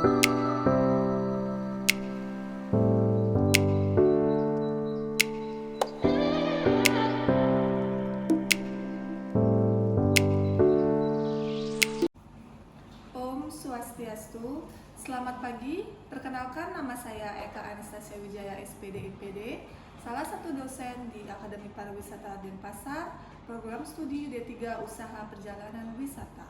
Om Swastiastu, selamat pagi. Perkenalkan, nama saya Eka Anastasia Wijaya SPD IPD, salah satu dosen di Akademi Pariwisata Denpasar, program studi D3 Usaha Perjalanan Wisata.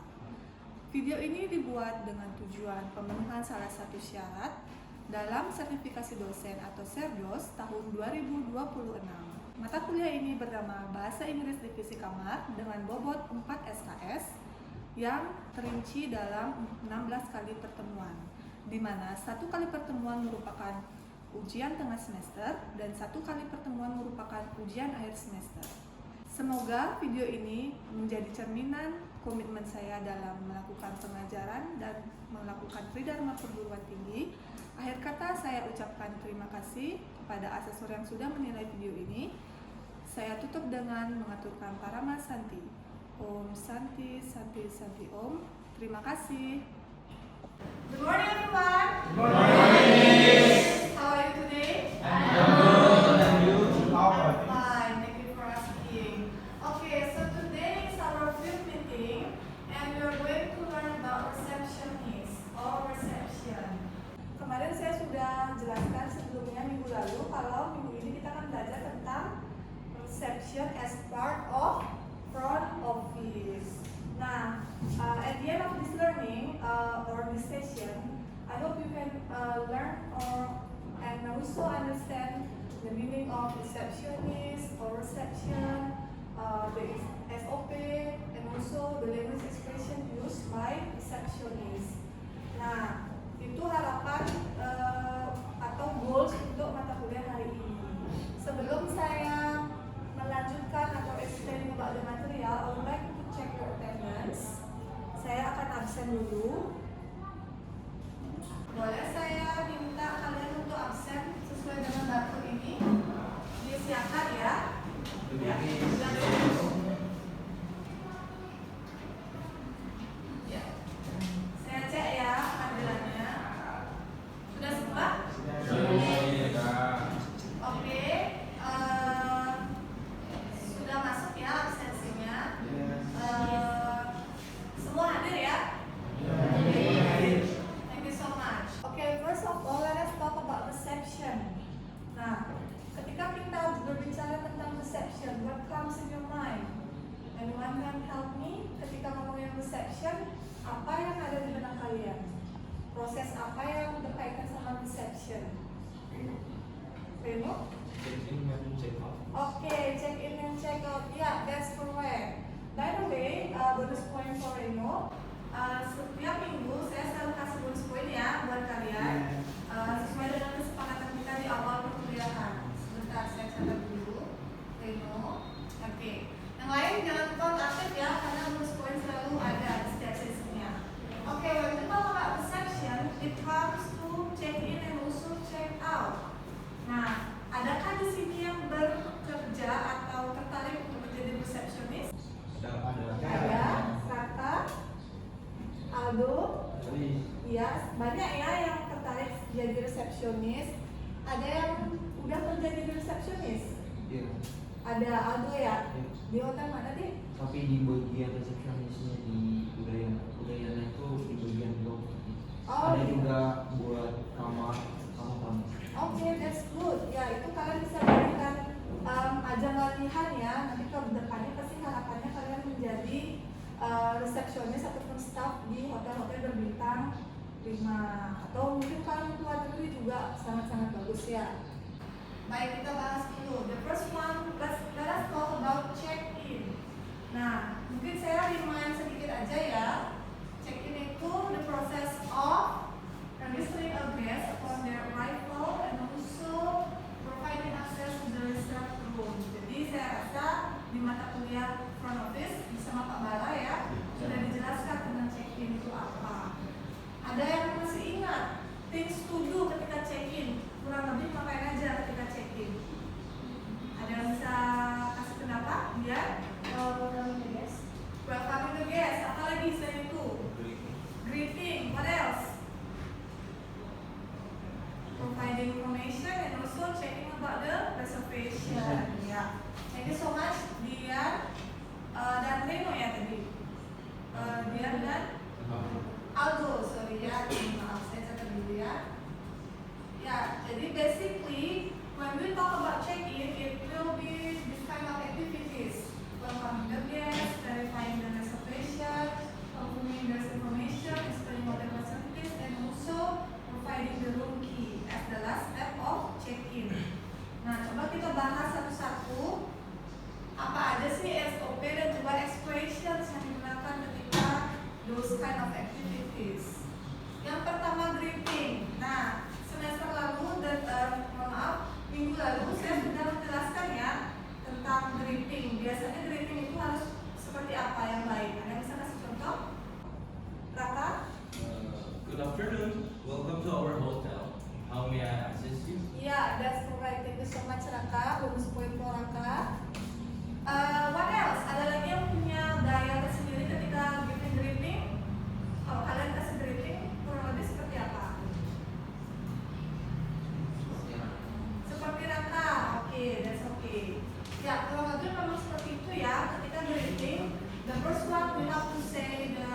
Video ini dibuat dengan tujuan pemenuhan salah satu syarat dalam sertifikasi dosen atau SERDOS tahun 2026. Mata kuliah ini bernama Bahasa Inggris Divisi Kamar dengan bobot 4 SKS yang terinci dalam 16 kali pertemuan, di mana 1 kali pertemuan merupakan ujian tengah semester dan 1 kali pertemuan merupakan ujian akhir semester. Semoga video ini menjadi cerminan komitmen saya dalam melakukan pengajaran dan melakukan tridharma perguruan tinggi. Akhir kata, saya ucapkan terima kasih kepada asesor yang sudah menilai video ini. Saya tutup dengan mengaturkan Parama Santi. Om Santi, Santi, Santi Om. Terima kasih. Good morning, everyone. Good morning. How are you today? I'm good. And you? I'm fine. Thank you for asking. Okay, so today is our field meeting, and we are going to learn about receptionist or reception. Kemarin saya sudah jelaskan sebelumnya minggu lalu kalau minggu ini kita akan belajar tentang reception as part of front office. Nah, at the end of this learning or this session, I hope you can learn and also understand the meaning of receptionist or reception, the SOP, and also the language expression used by receptionist. Nah, itu harapan atau goals untuk mata kuliah hari ini. Sebelum saya melanjutkan atau explaining about the material, I would like to check your attendance. Saya akan absen dulu. Boleh saya minta kalian untuk absen sesuai dengan batu ini? Disiapkan ya. Ya. Ya. Saya cek ya panggilannya. Sudah semua? Oke. Sudah masuk ya absensinya. Semua hadir ya? Thank you so much. Okay, first of all, let us talk about reception. Nah, ketika kita berbicara tentang reception, what comes in your mind? Anyone can help me? Ketika ngomongin reception, apa yang ada di benak kalian? Proses apa yang berkaitan sama reception? Reno? Okay, check in and check out. Yeah, that's correct. By the way, bonus point for Reno. Setiap minggu saya selalu kasih bonus point ya buat kalian. Sesuai dengan kesepakatan kita di awal perkuliahan. Sebentar, saya catat dulu. Reno. Oke. Yang lain jangan lupa aktif ya, karena bonus point selalu ada di setiap sesinya. Oke, when we talk about reception, it comes to check in and also check out. Nah, adakah di sini yang bekerja atau tertarik untuk menjadi resepsionis? Ada. Raka, Aldo, iya, banyak ya yang tertarik jadi resepsionis. Ada yang udah kerja jadi resepsionis? Iya. Ada Aldo ya? Di hotel mana deh? Tapi di bagian resepsionisnya di Udayana itu di bagian blok. Oh, Ada iya. juga buat kamar tamu. Oke, that's good. Ya, itu kalian bisa berikan ajang latihan ya. Nanti ke depannya pasti harapannya kalian menjadi resepsionis ataupun staff di hotel-hotel berbintang 5, atau mungkin kalian keluar negeri juga sangat-sangat bagus ya. Baik, kita bahas dulu. The first one, let us talk about check-in. Nah, mungkin saya remind sedikit aja ya. Check-in itu the process of registering a guest upon their arrival and also providing access to the reserved room. Jadi saya rasa di mata kuliah front office bersama Pak Bala ya sudah dijelaskan tentang check-in itu apa. Ada yang masih ingat things to do ketika check-in? Kurang lebih ngapain aja ketika check-in? Ada yang bisa kasih pendapat? Ya? Welcoming the guest. Welcoming the guest. Apa lagi selain itu? Greeting. What else? checking about the reservation. Ya, thank you so much Dian dan Reno ya tadi. Dian dan Aldo, sorry ya, maaf saya catat dulu ya. Ya, jadi basically when we talk about check-in, it will be this kind of activities: welcoming the guests, verifying the reservation, confirming the information, explaining hotel facilities, and also providing the room key as the last step of check-in. Nah, coba kita bahas satu-satu apa aja sih SOP dan juga expressions yang digunakan ketika those kind of activities. Yang pertama greeting. Nah, semester lalu dan minggu lalu saya sudah menjelaskan ya tentang greeting. Biasanya greeting itu harus seperti apa yang baik? Ada yang bisa kasih contoh? Raka? Good afternoon. Welcome to our hotel. How may I assist you? Yeah, that's correct. Thank you so much Raka. Bonus point for Raka. What else? Ada lagi yang punya gaya tersendiri ketika giving greeting? Kalau kalian kasih greeting, kurang lebih seperti apa? Seperti Raka. Oke, that's okay. Ya, kurang lebih memang seperti itu ya. Ketika greeting, the first one we have to say the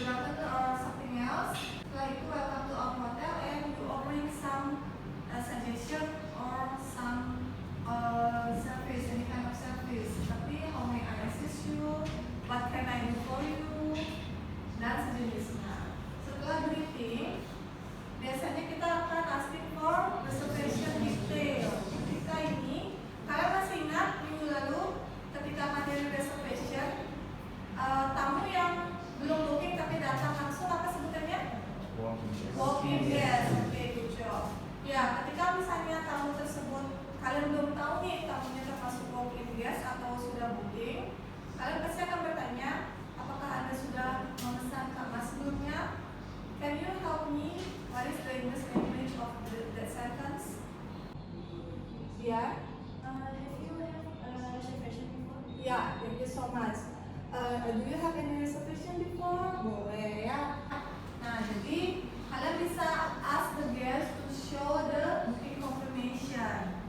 welcome or something else. Setelah itu welcome to our hotel and you offering some suggestion or some service, any kind of service. Seperti how may I assist you, what can I do for you, dan sejenisnya. Setelah greeting, biasanya kita akan asking for reservation detail. Ketika ini, kalian masih ingat minggu lalu ketika materi reservation, tamu yang belum booking tapi datang langsung apa sebutannya? Walk-in guest. Oke, good job. Ya, ketika misalnya tamu tersebut kalian belum tahu nih tamunya termasuk walk-in guest atau sudah booking, kalian pasti akan bertanya, apakah Anda sudah memesan kamar sebelumnya? Can you help me? What is the English language of that sentence? Yeah. Have you have reservation before? Yeah, thank you so much. Do you have any reservation before? Boleh ya. Nah, jadi kalian bisa ask the guest to show the booking confirmation.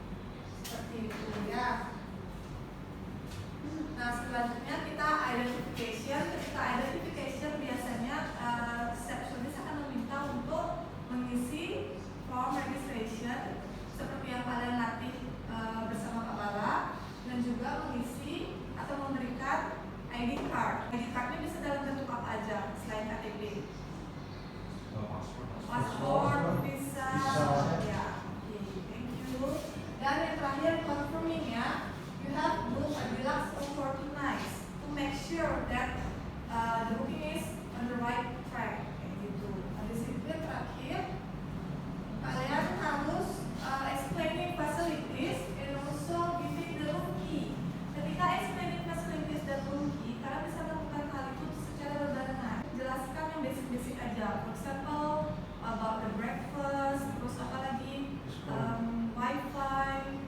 Seperti itu ya. Nah, selanjutnya kita identification. Ketika identification biasanya receptionist akan meminta untuk mengisi form registration seperti yang kalian latih bersama Kak Bala, dan juga mengisi atau memberikan ID card. ID cardnya bisa dalam bentuk apa aja selain KTP? Paspor, visa, ya. Oke, thank you. Dan yang terakhir confirming ya, you have booked a deluxe room for 2 nights to make sure that the booking is on the right track. Kayak gitu. Habis itu yang terakhir, kalian harus explaining facilities and also giving the room key. Ketika explaining facilities dan room key, kalian bisa melakukan hal itu secara berbarengan. Jelaskan yang basic-basic aja. For example, about the breakfast, terus apa lagi, wifi,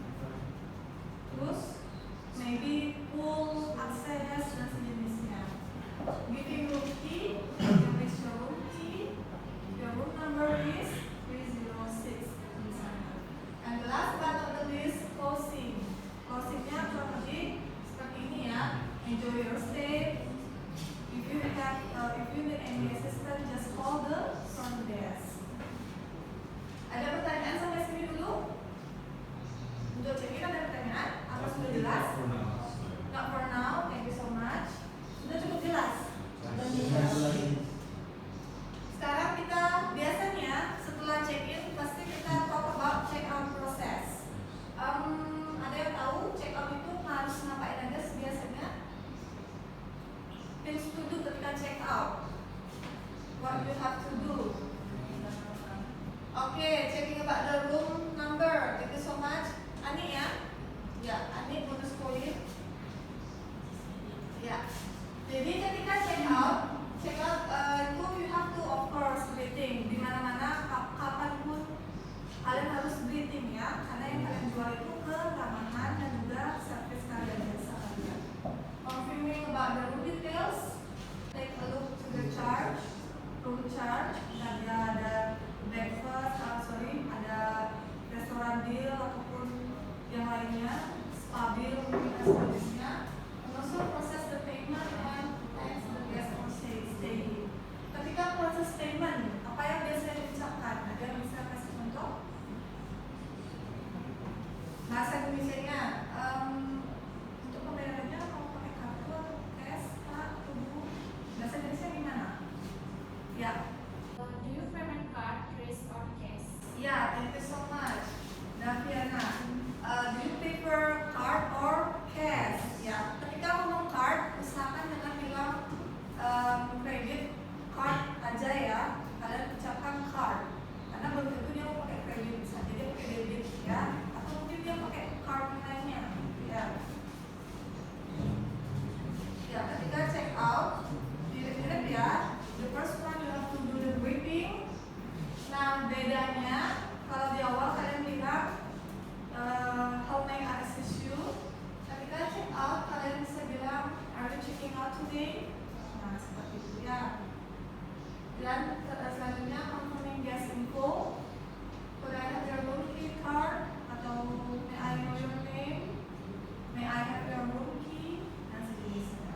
terus maybe pool, access, dan sejenisnya. Giving room key, you reach your room key, your room number is 306 misalnya. And the last but not the least, closing. Closingnya kurang lebih seperti ini ya. Enjoy your stay. If you need any assistance, just call the front desk. Ada pertanyaan sampai sini dulu? Untuk check-in ada pertanyaan? Apa sudah jelas? Not for now, thank you so much. Sudah cukup jelas? Sekarang kita biasanya setelah check-in pasti kita talk about check-out process. Ada yang tahu check-out itu harus ngapain aja sih biasanya? Things to do ketika check-out. What you have to do? Okay, checking about the room number. Thank you so much. Ani ya? Ya, Ani bonus poin. Ya. Jadi ketika check out itu you have to of course greeting. Di mana-mana kapanpun kalian harus greeting ya, karena yang kalian jual itu keramahan dan juga service kalian biasa kalian. Confirming about the room details. Take a look to the charge. Room charge. Ada breakfast, ada restoran deal, selanjutnya confirming guest info. Could I have your room key card? Atau may I know your name? May I have your room key? Dan sejenisnya.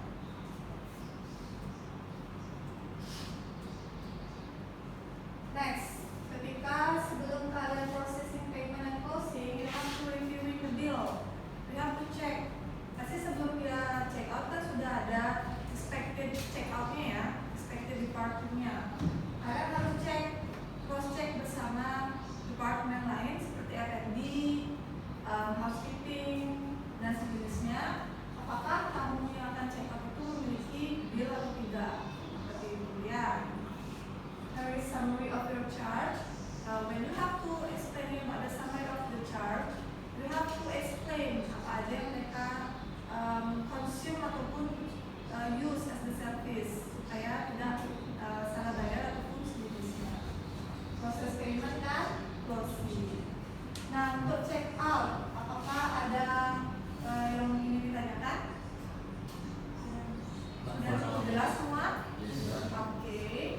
Next, ketika sebelum kalian processing payment and closing, you have to reviewing the bill. You have to check. Pasti sebelum dia check out kan sudah ada expected check outnya ya, expected departure-nya. Kalian harus cek, cross check bersama departemen lain seperti F&B, housekeeping dan sejenisnya. Apakah tamu yang akan check out itu memiliki bill atau tidak? Seperti itu ya. There is summary of your charge. When you have to explain about the summary of the charge, you have to explain apa aja yang mereka consume ataupun use as the service supaya tidak salah bayar ataupun sejenisnya. Proses payment dan closing. Nah, untuk check out, apakah ada yang ingin ditanyakan? Sudah cukup jelas semua? Oke.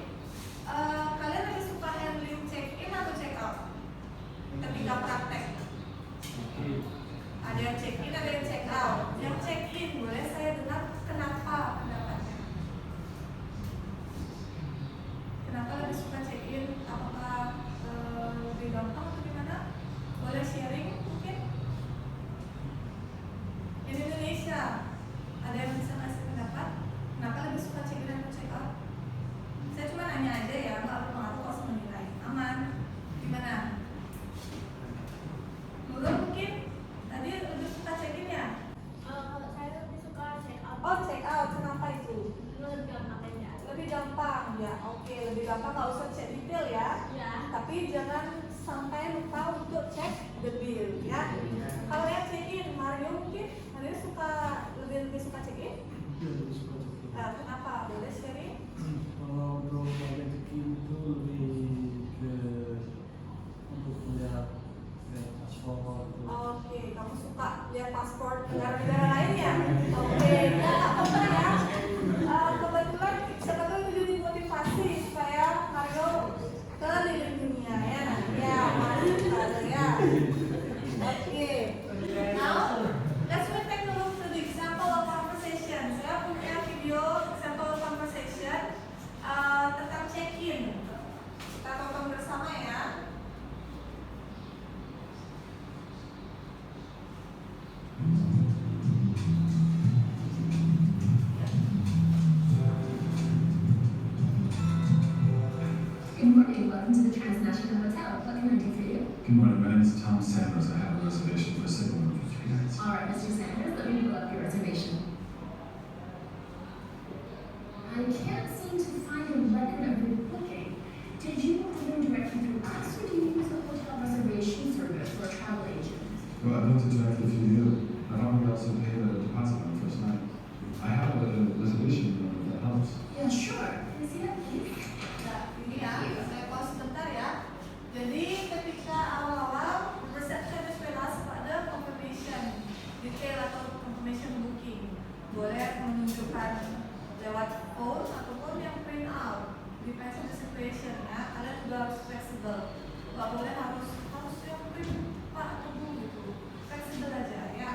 Kalian lebih suka handling check in atau check out? Ketika praktek. Ada yang check in, ada yang check out. Yang check in boleh saya dengar kenapa pendapatnya? Kenapa lebih suka check in? Apakah lebih gampang atau gimana? Boleh sharing mungkin? Di Indonesia ada yang bisa ngasih pendapat? Kenapa lebih suka check in atau check out? Saya cuma nanya aja ya, nggak berpengaruh kalau menilai. Aman? Gimana? Nurul mungkin tadi lebih suka check in ya? Kalau saya lebih suka check out. Oh check out, kenapa itu? Lebih gampang aja. Lebih gampang ya, oke lebih gampang nggak usah cek detail ya. Ya. Tapi jangan sampai lupa untuk cek the bill ya. Kalau yang check in, Mario mungkin Mario lebih suka check in? Kenapa? Boleh sharing? Kalau untuk bagian check-in itu lebih ke untuk melihat paspor itu. Oke, kamu suka lihat paspor negara-negara lain ya? Oke, ya apa ya? Kebetulan siapa tahu itu jadi motivasi supaya Mario keliling dunia ya. Ya, mari kita ya. Oke. Now, let's take a look to the example of conversation. Saya punya video example of conversation tentang check-in. Kita tonton bersama ya. Good morning, welcome to the Transnational Hotel. What can I do for you? Good morning, my name is Tom Sanders. I have a reservation for a single room for 3 nights. All right, Mr. Sanders, let me pull up your reservation. I can't seem to find a record of your booking. Did you order directly through us, or do you use a hotel reservation service for a travel agent? Well, I booked it directly through you. Not only also paid a deposit on the first night. I have a reservation room if that helps. Yeah, sure. Can I see that, please? Nah, ini ya, saya pause sebentar ya. Jadi ketika awal-awal receptionist will ask pada confirmation detail atau confirmation booking. Boleh menunjukkan lewat phone ataupun yang print out. Depends on the situation ya. Kalian juga harus fleksibel. Gak boleh harus yang print Pak atau Bu gitu. Fleksibel aja ya.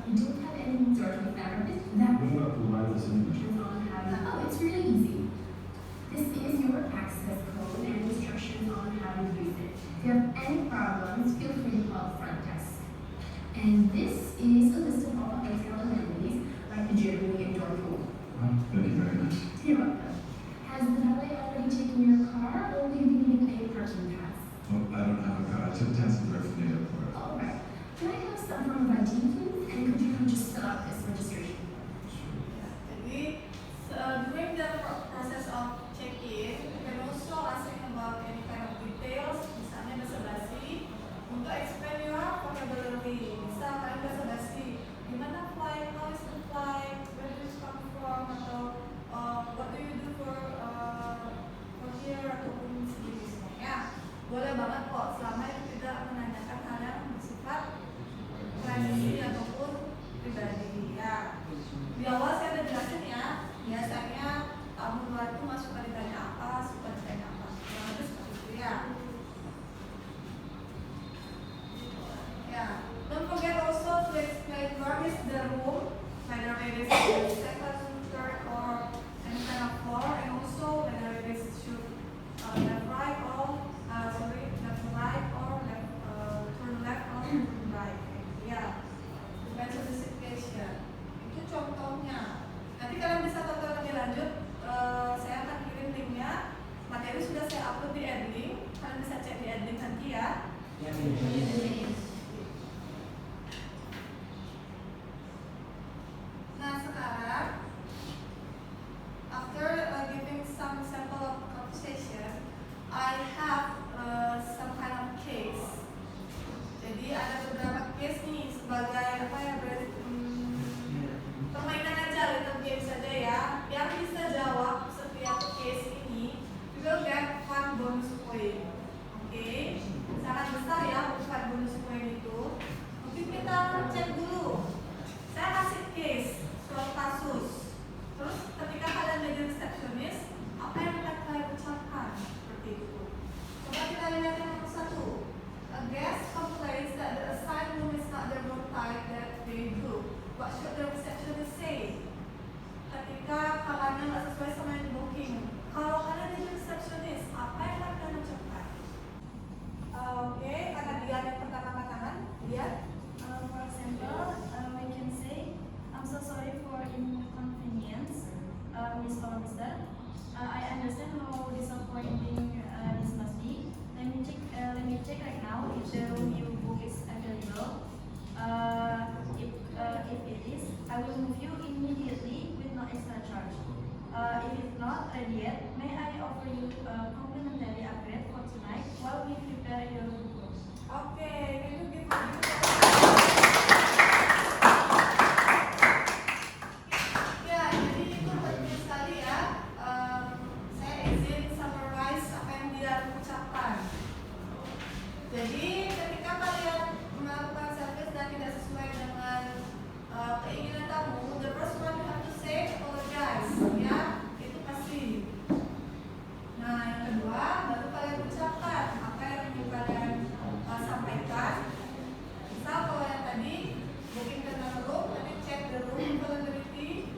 You don't have any sort of fabric? That What about the wireless English? depends on how you... Oh, it's really easy. This is your access code and instructions on how to use it. If you have any problems, feel free to call the front desk. And this is a list of all the hotel amenities, like the gym and door pool. Well, thank you very much. You're welcome. Has the valet already taken your car, or will you be needing a parking pass? Well, I don't have a car. I took a taxi direct from the airport. All right. Can I have some form of ID, please? And could you just fill out this registration? Jadi during the process of check-in, you can also asking about any kind of details, misalnya basa-basi, untuk explain your vocabulary. Misal kalian basa-basi, gimana flight, how is the flight, where do you come from, atau what do you do for here ataupun sejenisnya ya. Boleh banget kok, selama itu tidak menanyakan hal yang bersifat privasi ataupun pribadi ya. Di awal saya udah jelasin ya, ya. Ya, ini. Nah sekarang, after giving some sample of conversation, I have some kind of case. Jadi ada beberapa case nih sebagai apa ya, permainan aja, little game saja ya. Yang bisa jawab setiap case ini, you will get 1 bonus point. Oke, sangat besar ya bukan bonus point itu. Mungkin kita cek dulu. Saya kasih case, suatu kasus. Terus ketika kalian jadi resepsionis, apa yang akan kalian ucapkan? Seperti itu. Coba kita lihat yang nomor 1. A guest complains that the assigned room is not the room type that they do. What should the receptionist say? Ketika kamarnya nggak sesuai sama yang di booking, kalau kalian jadi resepsionis, apa yang akan kalian ucapkan? Oke, karena dia yang pertama angkat tangan, lihat. For example, we can say, I'm so sorry for inconvenience, Miss or Mister. I understand how disappointing this must be. Let me check right now if the room you book is available. If it is, I will move you immediately with no extra charge. If it's not ready yet, may I offer you a complimentary upgrade for tonight while we prepare your room? Oke, can you give me ya, jadi itu penting sekali ya. Saya izin summarize apa yang dia ucapkan. Jadi ketika kalian melakukan service dan tidak sesuai dengan keinginan kamu, the first one you have to say apologize, ya, itu pasti. Nah yang kedua, baru kalian ucapkan apa yang ingin kalian sampaikan. Misal kalau yang tadi booking tentang room, nanti cek the room availability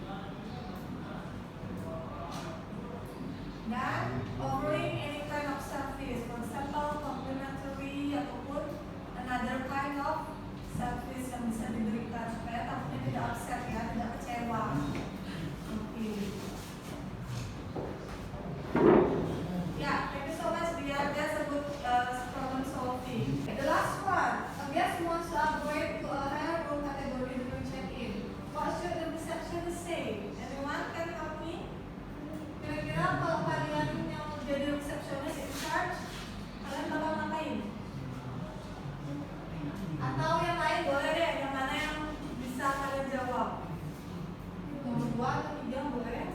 dan offering any kind of service, for example complimentary ataupun another kind of service yang bisa diberikan supaya tamunya tidak upset ya, tidak kecewa. Oke. Ya, thank you so much Dia. That's a good problem solving. The last one, a guest wants to upgrade to a higher room category during check-in. What should the receptionist say? Anyone can help me? Kira-kira kalau kalian yang jadi resepsionis in charge, kalian bakal ngapain? Atau yang lain boleh deh, yang mana yang bisa kalian jawab? Nomor 2 atau 3 boleh?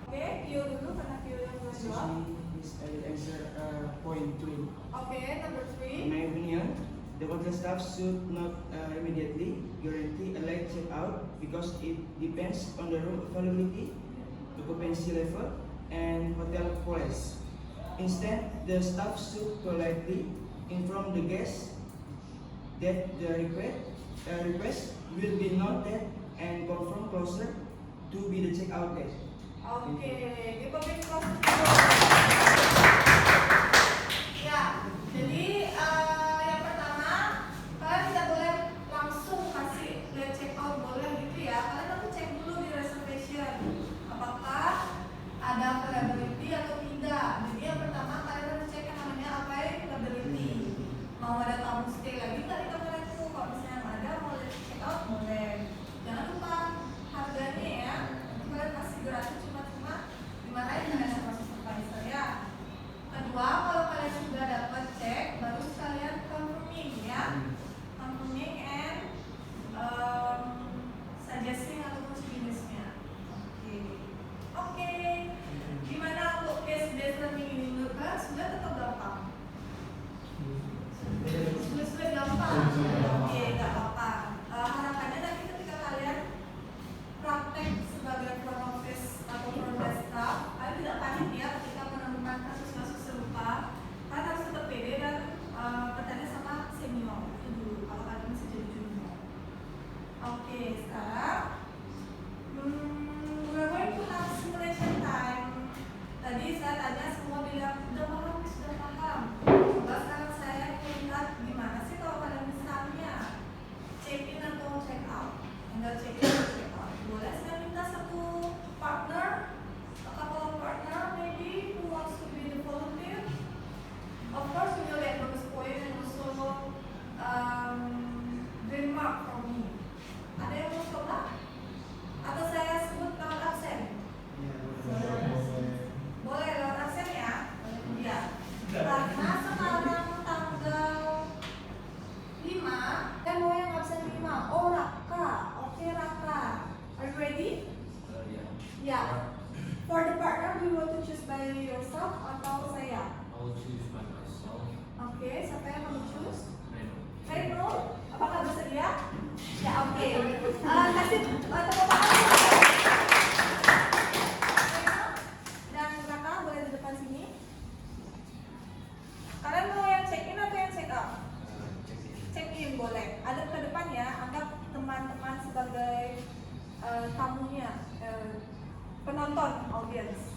Oke, Tio dulu karena Tio yang boleh jawab. I will answer point 3. Oke, number In 3. my opinion, the hotel staff should not immediately guarantee a late check-out because it depends on the room availability, occupancy level, and hotel policy. Instead, the staff should politely inform the guests that the request will be noted and confirm closer to be the check-out date. Oke, give a big applause. Ya, jadi yang pertama, kalian tidak boleh langsung kasih late check out, boleh gitu ya. Kalian harus cek dulu di reservation, apakah ada availability atau tidak. Jadi yang pertama kalian harus cek yang namanya availability. Mau ada tamu stay lagi nggak di kamar itu? Kalau misalnya nggak ada, mau late check out boleh. Jangan lupa harganya ya. Kalian kasih gratis cuma-cuma card do you want to choose by yourself atau saya? I'll choose by myself. Oke, siapa yang kamu choose? Reno. Reno, apakah bersedia? Ya, oke. Kasih tepuk tangan. Reno dan Raka boleh di depan sini. Kalian mau yang check in atau yang check out? Check in boleh. Ada ke depan ya. Anggap teman-teman sebagai tamunya, penonton, audience.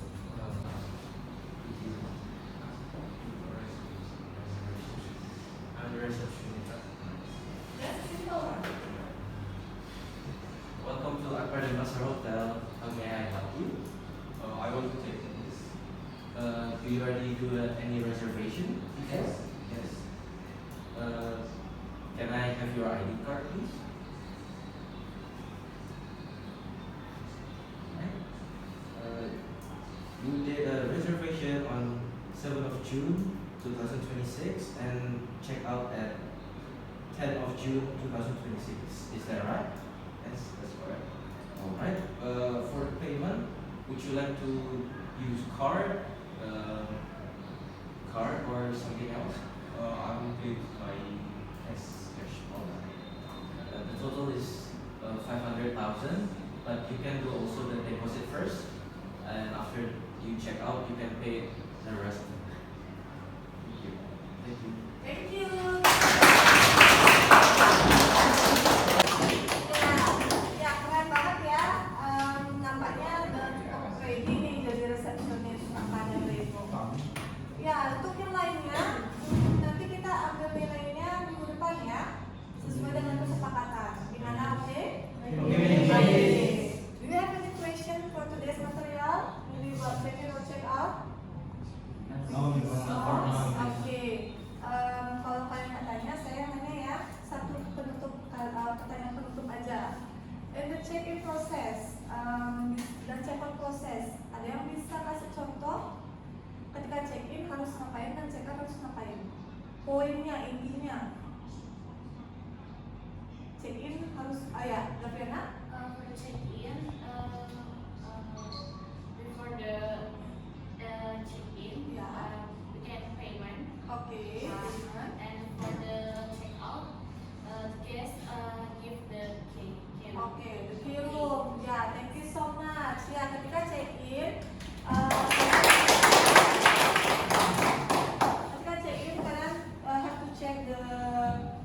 I'm the receptionist. That's a simple one. Welcome to Akbar dan Pasar Hotel. How may I help you? I want to take this. Do you already do any reservation? Yes. Yes. Can I have your ID card, please? You did a reservation on 7th of June 2026 and check out at 10th of June 2026. Is that right? Yes, that's correct. Alright. For the payment, would you like to use card or something else? I will pay by cash online. The total is 500,000, but you can do also the deposit first, and after you check out, you can pay the rest. Thank you. Thank you. Thank you. Ya, keren banget ya. Nampaknya udah cukup ready nih jadi resepsionis makanya Reno. Ya, untuk yang lainnya, nanti kita ambil nilainya minggu depan ya, sesuai dengan kesepakatan. Gimana, oke? Do you have any question for today's material? Maybe about check in or check out? Oke. Kalau kalian nggak tanya, saya nanya ya satu pertanyaan penutup aja. In the check-in process dan check-out process, ada yang bisa kasih contoh ketika check-in harus ngapain dan check-out harus ngapain? Poinnya, intinya. Check-in harus, ya, Gabriana? For the check-in, before the check-in, Yeah. we get payment. Oke. And for the check-out, guest give the key. Oke, the key room. Ya, thank you so much. Ya, ketika check-in, kalian have to check the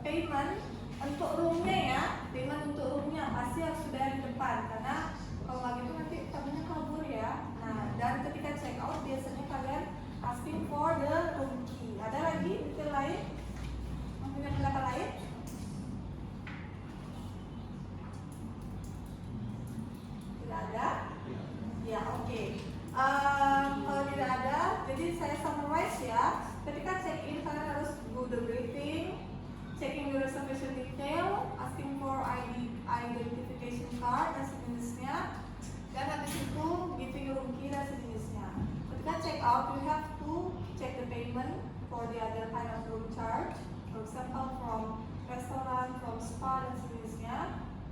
payment untuk roomnya ya. Payment untuk roomnya pasti harus sudah di depan karena kalau nggak gitu nanti tamunya kabur ya. Nah, dan ketika check out biasanya kalian asking for the room key. Ada lagi detail lain? Punya pendapat lain? Tidak ada? Ya, oke. Kalau tidak ada, jadi saya summarize ya. Ketika check-in kalian harus do the briefing, checking the reservation detail, asking for identification card dan sejenisnya, dan habis itu giving room key dan sejenisnya. Ketika check out, you have to check the payment for the other kind of room charge, for example from restaurant, from spa dan sejenisnya,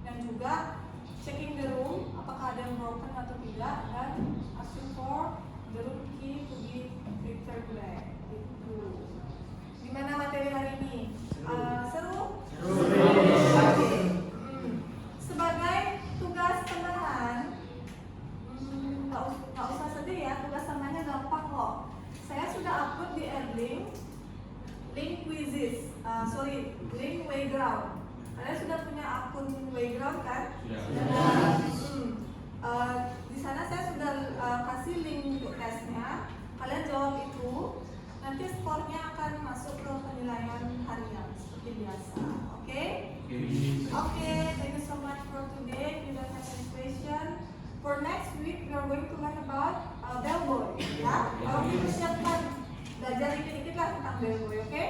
dan juga checking the room, apakah ada yang broken atau tidak, dan asking for the room key to be returned back. Itu. Gimana materi hari ini? Seru? Oke. Sebagai tugas tambahan, nggak usah sedih ya, tugas tambahannya gampang kok. Saya sudah upload di link quizzes, link Wayground. Kalian sudah punya akun Wayground kan? Sudah. Di sana saya sudah kasih link tesnya. Kalian jawab itu, nanti skornya akan masuk ke penilaian harian seperti biasa. Oke? Oke, thank you so much for today. If you don't have any question, for next week we are going to learn about bellboy. Ya, kalau kita siapkan belajar dikit-dikit lah tentang bellboy, oke?